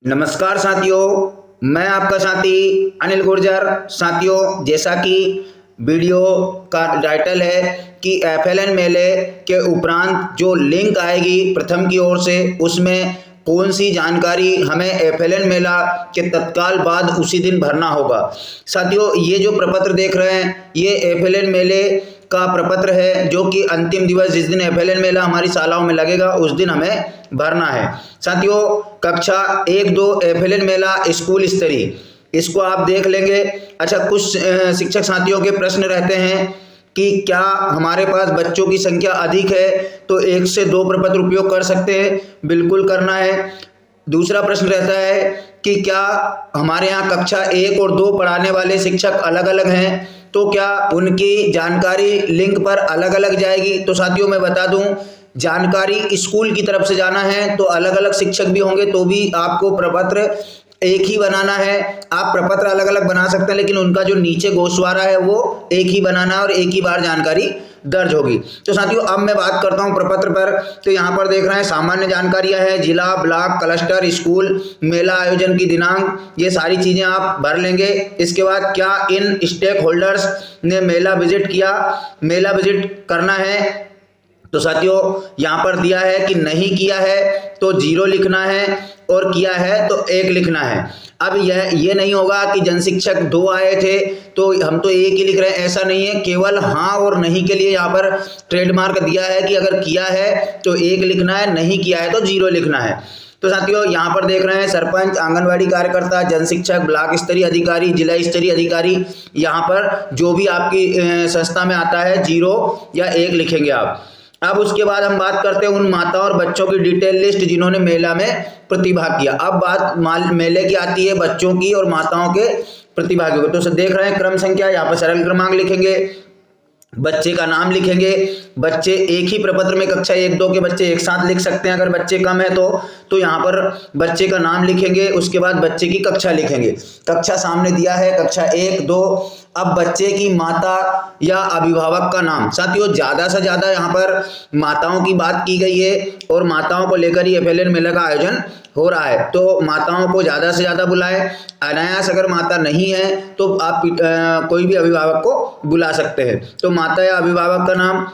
नमस्कार साथियों, मैं आपका साथी अनिल गुर्जर। साथियों, जैसा कि वीडियो का टाइटल है कि एफएलएन मेले के उपरांत जो लिंक आएगी प्रथम की ओर से, उसमें कौन सी जानकारी हमें एफएलएन मेला के तत्काल बाद उसी दिन भरना होगा। साथियों, ये जो प्रपत्र देख रहे हैं ये एफएलएन मेले का प्रपत्र है, जो कि अंतिम दिवस जिस दिन एफएलएन मेला हमारी शालाओं में लगेगा उस दिन हमें भरना है। साथियों, कक्षा 1-2 एफएलएन मेला स्कूल स्तरीय, इसको आप देख लेंगे। अच्छा, कुछ शिक्षक साथियों के प्रश्न रहते हैं कि क्या हमारे पास बच्चों की संख्या अधिक है तो 1 से 2 प्रपत्र उपयोग कर सकते हैं? बिल्कुल करना है। दूसरा प्रश्न रहता है कि क्या हमारे यहाँ कक्षा 1 और 2 पढ़ाने वाले शिक्षक अलग अलग हैं तो क्या उनकी जानकारी लिंक पर अलग अलग जाएगी? तो साथियों, मैं बता दूं, जानकारी स्कूल की तरफ से जाना है तो अलग अलग शिक्षक भी होंगे तो भी आपको प्रपत्र एक ही बनाना है। आप प्रपत्र अलग अलग बना सकते हैं, लेकिन उनका जो नीचे गोशवारा है वो एक ही बनाना है और एक ही बार जानकारी दर्ज होगी। तो साथियों, अब मैं बात करता हूं प्रपत्र पर। तो यहाँ पर देख रहे हैं सामान्य जानकारियां हैं, जिला, ब्लॉक, क्लस्टर, स्कूल, मेला आयोजन की दिनांक, ये सारी चीजें आप भर लेंगे। इसके बाद क्या इन स्टेक होल्डर्स ने मेला विजिट किया, मेला विजिट करना है। तो साथियों, यहाँ पर दिया है कि नहीं किया है तो 0 लिखना है और किया है तो 1 लिखना है। अब ये नहीं होगा कि जनशिक्षक 2 आए थे तो हम तो 1 ही लिख रहे हैं, ऐसा नहीं है। केवल हाँ और नहीं के लिए यहाँ पर ट्रेडमार्क दिया है कि अगर किया है तो 1 लिखना है, नहीं किया है तो 0 लिखना है। तो साथियों, यहाँ पर देख रहे हैं सरपंच, आंगनवाड़ी कार्यकर्ता, जनशिक्षक, ब्लॉक स्तरीय अधिकारी, जिला स्तरीय अधिकारी, यहाँ पर जो भी आपकी संस्था में आता है 0 या 1 लिखेंगे आप। अब उसके बाद हम बात करते हैं उन माताओं और बच्चों की डिटेल लिस्ट जिन्होंने मेला में प्रतिभाग किया। अब बात मेले की आती है बच्चों की और माताओं के प्रतिभागियों की। तो देख रहे हैं क्रम संख्या, यहाँ पर सरल क्रमांक लिखेंगे, बच्चे का नाम लिखेंगे। बच्चे एक ही प्रपत्र में कक्षा 1-2 के बच्चे एक साथ लिख सकते हैं, अगर बच्चे कम है तो यहाँ पर बच्चे का नाम लिखेंगे। उसके बाद बच्चे की कक्षा लिखेंगे। कक्षा सामने दिया है, कक्षा 1-2। अब बच्चे की माता या अभिभावक का नाम। साथियों, ज्यादा से ज्यादा यहाँ पर माताओं की बात की गई है और माताओं को लेकर ही एफएलएन मेले का आयोजन हो रहा है, तो माताओं को ज्यादा से ज्यादा बुलाएं। अनायास अगर माता नहीं है तो आप कोई भी अभिभावक को बुला सकते हैं। तो माता या अभिभावक का नाम।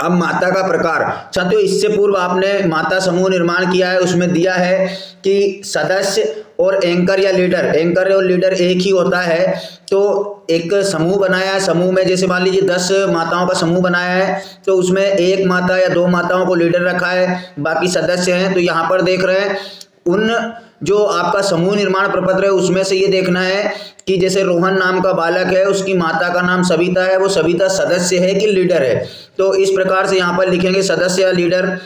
अब माता का प्रकार। साथियों, इससे पूर्व आपने माता समूह निर्माण किया है, उसमें दिया है कि सदस्य और एंकर या लीडर, एंकर और लीडर एक ही होता है। तो एक समूह बनाया है, समूह में जैसे मान लीजिए 10 माताओं का समूह बनाया है तो उसमें 1 माता या 2 माताओं को लीडर रखा है, बाकी सदस्य हैं। तो यहाँ पर देख रहे हैं उन जो आपका समूह निर्माण प्रपत्र है उसमें से ये देखना है कि जैसे रोहन नाम का बालक है, उसकी माता का नाम सविता है, वो सविता सदस्य है कि लीडर है। तो इस प्रकार से यहाँ पर लिखेंगे सदस्य या लीडर।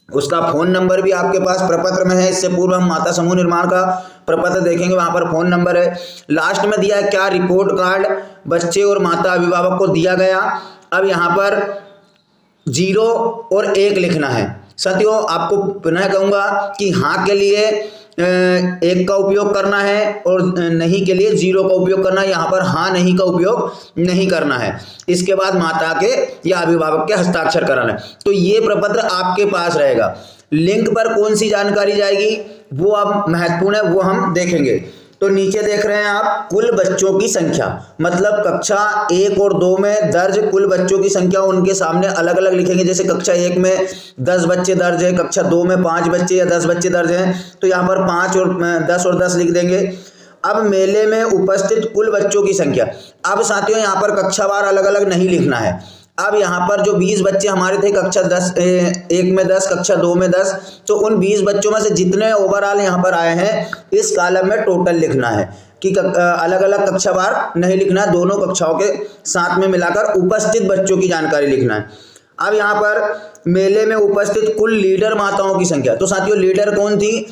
उसका फोन नंबर भी आपके पास प्रपत्र में है, इससे पूर्व हम माता समूह निर्माण का प्रपत्र देखेंगे, वहां पर फोन नंबर है। लास्ट में दिया है क्या रिपोर्ट कार्ड बच्चे और माता अभिभावक को दिया गया। अब यहाँ पर 0 और 1 लिखना है। साथियों, आपको पुनः कहूंगा कि हाँ के लिए 1 का उपयोग करना है और नहीं के लिए 0 का उपयोग करना है। यहाँ पर हाँ नहीं का उपयोग नहीं करना है। इसके बाद माता के या अभिभावक के हस्ताक्षर कराना है। तो ये प्रपत्र आपके पास रहेगा। लिंक पर कौन सी जानकारी जाएगी वो अब महत्वपूर्ण है, वो हम देखेंगे। तो नीचे देख रहे हैं आप कुल बच्चों की संख्या, मतलब कक्षा 1 और 2 में दर्ज कुल बच्चों की संख्या उनके सामने अलग अलग लिखेंगे। जैसे कक्षा 1 में 10 बच्चे दर्ज है, कक्षा 2 में 5 बच्चे या 10 बच्चे दर्ज हैं, तो यहाँ पर 5 और 10 लिख देंगे। अब मेले में उपस्थित कुल बच्चों की संख्या। अब साथियों, यहाँ पर कक्षावार अलग अलग नहीं लिखना है। अब यहाँ पर जो 20 बच्चे हमारे थे कक्षा 1 में 10, कक्षा 2 में 10, तो उन 20 बच्चों में से जितने ओवरऑल यहाँ पर आए हैं इस कॉलम में टोटल लिखना है कि अलग अलग कक्षावार नहीं लिखना है, दोनों कक्षाओं के साथ में मिलाकर उपस्थित बच्चों की जानकारी लिखना है। अब यहाँ पर मेले में उपस्थित कुल लीडर माताओं की संख्या। तो साथियों, लीडर कौन थी?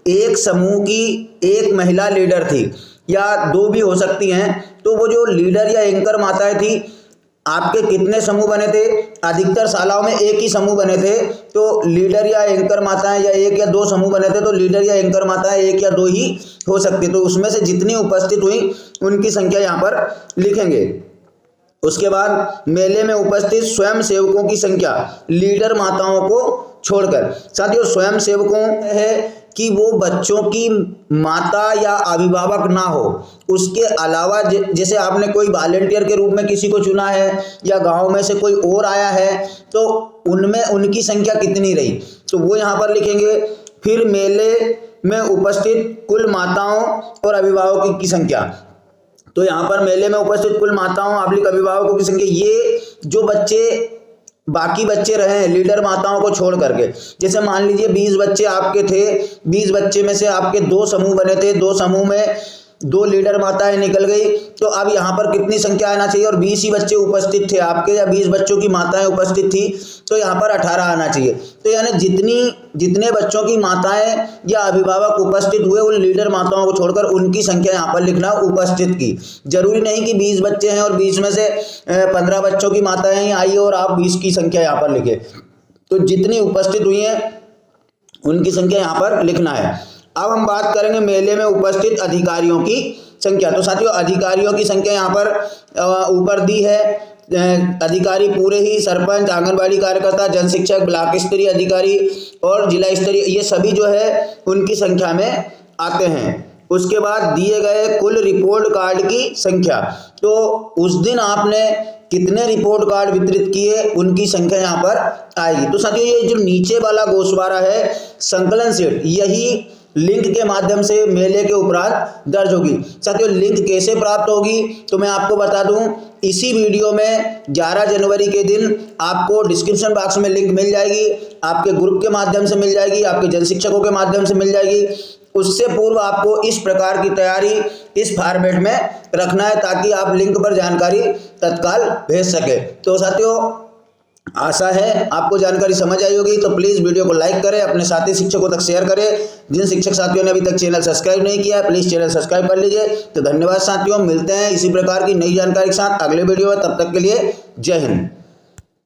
एक समूह की 1 महिला लीडर थी या 2 भी हो सकती हैं। तो वो जो लीडर या एंकर माताएं थी, आपके कितने समूह बने थे? अधिकतर शालाओं में 1 ही समूह बने थे। तो लीडर या एंकर माताएं या 1 या 2 समूह बने थे, तो लीडर या एंकर माताएं 1 या 2 ही हो सकती। तो उसमें से जितनी उपस्थित हुई उनकी संख्या यहाँ पर लिखेंगे। उसके बाद मेले में उपस्थित स्वयं सेवकों की संख्या लीडर माताओं को छोड़कर। साथियों, स्वयं सेवकों है कि वो बच्चों की माता या अभिभावक ना हो। उसके अलावा जैसे आपने कोई वॉलंटियर के रूप में किसी को चुना है या गांव में से कोई और आया है, तो उनमें उनकी संख्या कितनी रही, तो वो यहाँ पर लिखेंगे। फिर मेले में उपस्थित कुल माताओं और अभिभावकों की संख्या, तो यहाँ पर मेले में उपस्थित कुल माताओं अभिभावकों की संख्या, ये जो बच्चे बाकी बच्चे रहे हैं लीडर माताओं को छोड़ करके, जैसे मान लीजिए 20 बच्चे आपके थे, 20 बच्चे में से आपके 2 समूह बने थे, 2 समूह में 2 लीडर माताएं निकल गई, तो अब यहाँ पर कितनी संख्या आना चाहिए, और 20 ही बच्चे उपस्थित थे आपके, या 20 बच्चों की माताएं उपस्थित थी, तो यहाँ पर 18 आना चाहिए। तो यानी जितने बच्चों की माताएं या अभिभावक उपस्थित हुए उन लीडर माताओं को छोड़कर उनकी संख्या यहाँ पर लिखना उपस्थित की। जरूरी नहीं कि 20 बच्चे हैं और 20 में से 15 बच्चों की माताएं ही आई और आप 20 की संख्या यहाँ पर लिखे, तो जितनी उपस्थित हुई हैं उनकी संख्या यहाँ पर लिखना है। अब हम बात करेंगे मेले में उपस्थित अधिकारियों की संख्या। तो साथियों अधिकारियों की संख्या यहाँ पर ऊपर दी है। अधिकारी पूरे ही सरपंच, आंगनबाड़ी कार्यकर्ता, जन शिक्षक, ब्लॉक स्तरीय अधिकारी और जिला स्तरीय, ये सभी जो है उनकी संख्या में आते हैं। उसके बाद दिए गए कुल रिपोर्ट कार्ड की संख्या, तो उस दिन आपने कितने रिपोर्ट कार्ड वितरित किए उनकी संख्या यहाँ पर आएगी। तो साथियों ये जो नीचे वाला गोशवारा है संकलन शीट, यही लिंक के माध्यम से मेले के उपरांत दर्ज होगी। साथियों लिंक कैसे प्राप्त होगी, तो मैं आपको बता दूं, इसी वीडियो में 11 जनवरी के दिन आपको डिस्क्रिप्शन बॉक्स में लिंक मिल जाएगी, आपके ग्रुप के माध्यम से मिल जाएगी, आपके जन शिक्षकों के माध्यम से मिल जाएगी। उससे पूर्व आपको इस प्रकार की तैयारी इस फॉर्मेट में रखना है ताकि आप लिंक पर जानकारी तत्काल भेज सके। तो साथियों आशा है आपको जानकारी समझ आई होगी, तो प्लीज़ वीडियो को लाइक करें, अपने साथी शिक्षकों तक शेयर करें। जिन शिक्षक साथियों ने अभी तक चैनल सब्सक्राइब नहीं किया है प्लीज़ चैनल सब्सक्राइब कर लीजिए। तो धन्यवाद साथियों, मिलते हैं इसी प्रकार की नई जानकारी के साथ अगले वीडियो में, तब तक के लिए जय हिंद।